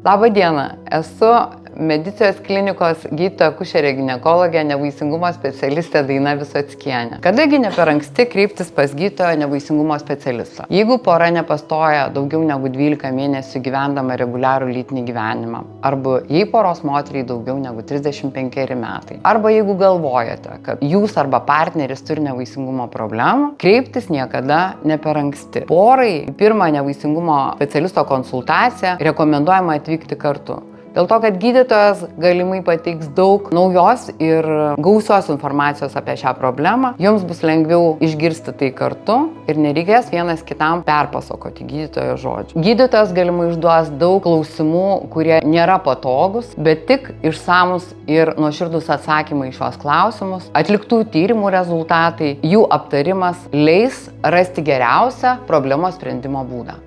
Labą dieną, esu Medicijos klinikos gydytoja akušerė ginekologė, nevaisingumo specialistė Daina Visockienė. Kadagi ne per anksti kreiptis pas gydytoją nevaisingumo specialistą? Jeigu pora nepastoja daugiau negu 12 mėnesių gyvendama reguliarų lytinį gyvenimą, arba jei poros moteriai daugiau negu 35 metai, arba jeigu galvojate, kad jūs arba partneris turi nevaisingumo problemų, kreiptis niekada ne per anksti. Porai į pirmą nevaisingumo specialisto konsultaciją rekomenduojama atvykti kartu. Dėl to, kad gydytojas galimai pateiks daug naujos ir gausios informacijos apie šią problemą, jums bus lengviau išgirsti tai kartu ir nereikės vienas kitam perpasakoti gydytojo žodžių. Gydytojas galimai užduos daug klausimų, kurie nėra patogus, bet tik išsamus ir nuoširdus atsakymai į šios klausimus, atliktų tyrimų rezultatai, jų aptarimas leis rasti geriausią problemos sprendimo būdą.